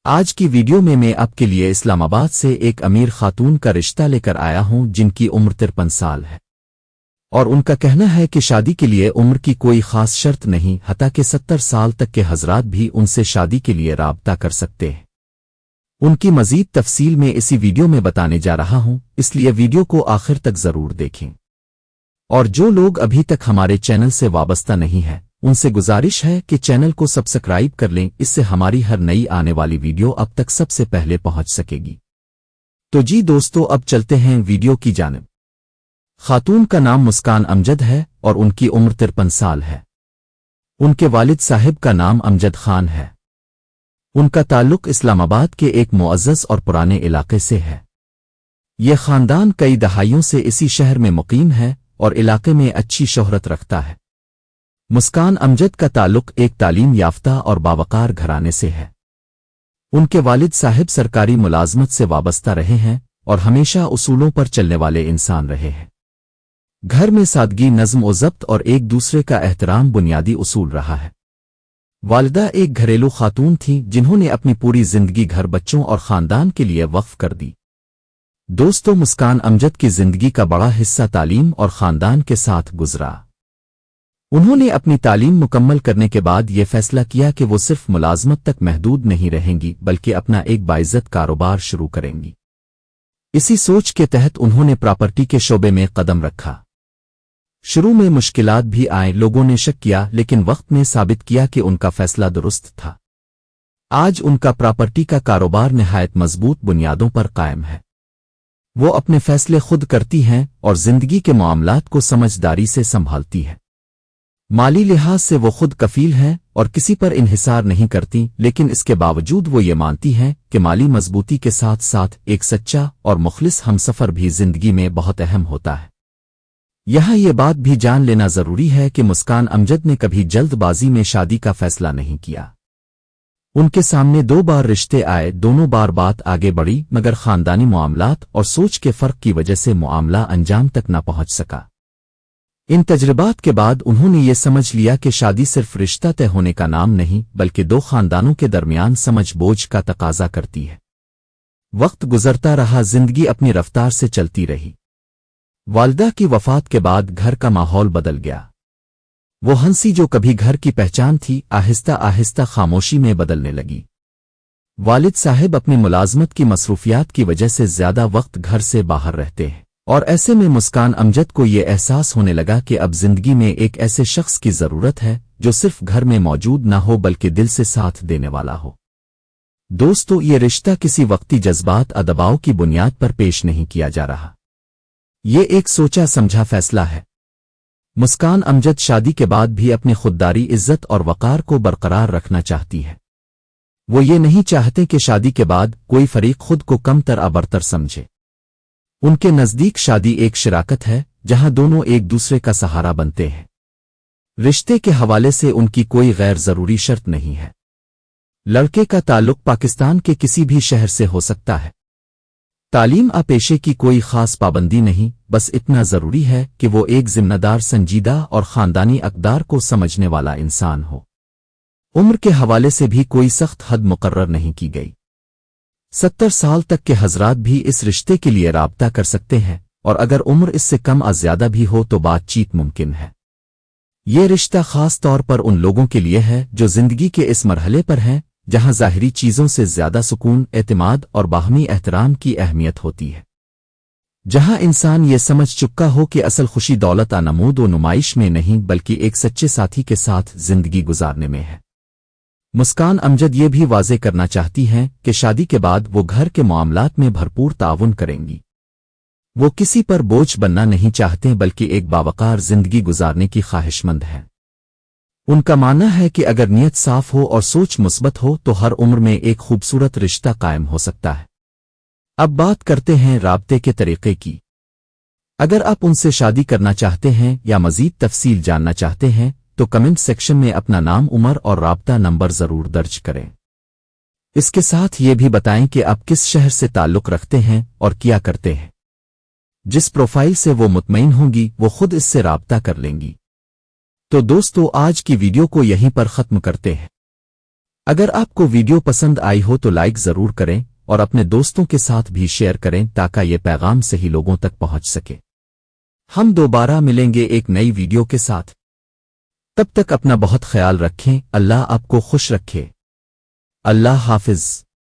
آج کی ویڈیو میں آپ کے لیے اسلام آباد سے ایک امیر خاتون کا رشتہ لے کر آیا ہوں جن کی عمر 53 سال ہے اور ان کا کہنا ہے کہ شادی کے لیے عمر کی کوئی خاص شرط نہیں، حتیٰ کہ 70 سال تک کے حضرات بھی ان سے شادی کے لیے رابطہ کر سکتے ہیں۔ ان کی مزید تفصیل میں اسی ویڈیو میں بتانے جا رہا ہوں، اس لیے ویڈیو کو آخر تک ضرور دیکھیں۔ اور جو لوگ ابھی تک ہمارے چینل سے وابستہ نہیں ہیں ان سے گزارش ہے کہ چینل کو سبسکرائب کر لیں، اس سے ہماری ہر نئی آنے والی ویڈیو اب تک سب سے پہلے پہنچ سکے گی۔ تو جی دوستو، اب چلتے ہیں ویڈیو کی جانب۔ خاتون کا نام مسکان امجد ہے اور ان کی عمر 53 سال ہے۔ ان کے والد صاحب کا نام امجد خان ہے۔ ان کا تعلق اسلام آباد کے ایک معزز اور پرانے علاقے سے ہے۔ یہ خاندان کئی دہائیوں سے اسی شہر میں مقیم ہے اور علاقے میں اچھی شہرت رکھتا ہے۔ مسکان امجد کا تعلق ایک تعلیم یافتہ اور باوقار گھرانے سے ہے۔ ان کے والد صاحب سرکاری ملازمت سے وابستہ رہے ہیں اور ہمیشہ اصولوں پر چلنے والے انسان رہے ہیں۔ گھر میں سادگی، نظم و ضبط اور ایک دوسرے کا احترام بنیادی اصول رہا ہے۔ والدہ ایک گھریلو خاتون تھیں جنہوں نے اپنی پوری زندگی گھر، بچوں اور خاندان کے لیے وقف کر دی۔ دوستو، مسکان امجد کی زندگی کا بڑا حصہ تعلیم اور خاندان کے ساتھ گزرا۔ انہوں نے اپنی تعلیم مکمل کرنے کے بعد یہ فیصلہ کیا کہ وہ صرف ملازمت تک محدود نہیں رہیں گی بلکہ اپنا ایک باعزت کاروبار شروع کریں گی۔ اسی سوچ کے تحت انہوں نے پراپرٹی کے شعبے میں قدم رکھا۔ شروع میں مشکلات بھی آئیں، لوگوں نے شک کیا، لیکن وقت نے ثابت کیا کہ ان کا فیصلہ درست تھا۔ آج ان کا پراپرٹی کا کاروبار نہایت مضبوط بنیادوں پر قائم ہے۔ وہ اپنے فیصلے خود کرتی ہیں اور زندگی کے معاملات کو سمجھداری سے سنبھالتی ہے۔ مالی لحاظ سے وہ خود کفیل ہیں اور کسی پر انحصار نہیں کرتی، لیکن اس کے باوجود وہ یہ مانتی ہیں کہ مالی مضبوطی کے ساتھ ساتھ ایک سچا اور مخلص ہمسفر بھی زندگی میں بہت اہم ہوتا ہے۔ یہاں یہ بات بھی جان لینا ضروری ہے کہ مسکان امجد نے کبھی جلد بازی میں شادی کا فیصلہ نہیں کیا۔ ان کے سامنے 2 بار رشتے آئے، دونوں بار بات آگے بڑھی، مگر خاندانی معاملات اور سوچ کے فرق کی وجہ سے معاملہ انجام تک نہ پہنچ سکا۔ ان تجربات کے بعد انہوں نے یہ سمجھ لیا کہ شادی صرف رشتہ طے ہونے کا نام نہیں بلکہ 2 خاندانوں کے درمیان سمجھ بوجھ کا تقاضا کرتی ہے۔ وقت گزرتا رہا، زندگی اپنی رفتار سے چلتی رہی۔ والدہ کی وفات کے بعد گھر کا ماحول بدل گیا۔ وہ ہنسی جو کبھی گھر کی پہچان تھی آہستہ آہستہ خاموشی میں بدلنے لگی۔ والد صاحب اپنی ملازمت کی مصروفیات کی وجہ سے زیادہ وقت گھر سے باہر رہتے ہیں، اور ایسے میں مسکان امجد کو یہ احساس ہونے لگا کہ اب زندگی میں ایک ایسے شخص کی ضرورت ہے جو صرف گھر میں موجود نہ ہو بلکہ دل سے ساتھ دینے والا ہو۔ دوستو، یہ رشتہ کسی وقتی جذبات دباؤ کی بنیاد پر پیش نہیں کیا جا رہا۔ یہ ایک سوچا سمجھا فیصلہ ہے۔ مسکان امجد شادی کے بعد بھی اپنی خودداری، عزت اور وقار کو برقرار رکھنا چاہتی ہے۔ وہ یہ نہیں چاہتے کہ شادی کے بعد کوئی فریق خود کو کم تر برتر سمجھے۔ ان کے نزدیک شادی ایک شراکت ہے جہاں دونوں ایک دوسرے کا سہارا بنتے ہیں۔ رشتے کے حوالے سے ان کی کوئی غیر ضروری شرط نہیں ہے۔ لڑکے کا تعلق پاکستان کے کسی بھی شہر سے ہو سکتا ہے۔ تعلیم پیشے کی کوئی خاص پابندی نہیں، بس اتنا ضروری ہے کہ وہ ایک ذمہ دار، سنجیدہ اور خاندانی اقدار کو سمجھنے والا انسان ہو۔ عمر کے حوالے سے بھی کوئی سخت حد مقرر نہیں کی گئی۔ 70 سال تک کے حضرات بھی اس رشتے کے لیے رابطہ کر سکتے ہیں، اور اگر عمر اس سے کم زیادہ بھی ہو تو بات چیت ممکن ہے۔ یہ رشتہ خاص طور پر ان لوگوں کے لیے ہے جو زندگی کے اس مرحلے پر ہیں جہاں ظاہری چیزوں سے زیادہ سکون، اعتماد اور باہمی احترام کی اہمیت ہوتی ہے۔ جہاں انسان یہ سمجھ چکا ہو کہ اصل خوشی دولت، نمود و نمائش میں نہیں بلکہ ایک سچے ساتھی کے ساتھ زندگی گزارنے میں ہے۔ مسکان امجد یہ بھی واضح کرنا چاہتی ہیں کہ شادی کے بعد وہ گھر کے معاملات میں بھرپور تعاون کریں گی۔ وہ کسی پر بوجھ بننا نہیں چاہتے بلکہ ایک باوقار زندگی گزارنے کی خواہش مند ہیں۔ ان کا ماننا ہے کہ اگر نیت صاف ہو اور سوچ مثبت ہو تو ہر عمر میں ایک خوبصورت رشتہ قائم ہو سکتا ہے۔ اب بات کرتے ہیں رابطے کے طریقے کی۔ اگر آپ ان سے شادی کرنا چاہتے ہیں یا مزید تفصیل جاننا چاہتے ہیں تو کمنٹ سیکشن میں اپنا نام، عمر اور رابطہ نمبر ضرور درج کریں۔ اس کے ساتھ یہ بھی بتائیں کہ آپ کس شہر سے تعلق رکھتے ہیں اور کیا کرتے ہیں۔ جس پروفائل سے وہ مطمئن ہوں گی وہ خود اس سے رابطہ کر لیں گی۔ تو دوستو، آج کی ویڈیو کو یہیں پر ختم کرتے ہیں۔ اگر آپ کو ویڈیو پسند آئی ہو تو لائک ضرور کریں اور اپنے دوستوں کے ساتھ بھی شیئر کریں تاکہ یہ پیغام صحیح لوگوں تک پہنچ سکے۔ ہم دوبارہ ملیں گے ایک نئی ویڈیو کے ساتھ۔ تب تک اپنا بہت خیال رکھیں، اللہ آپ کو خوش رکھے۔ اللہ حافظ۔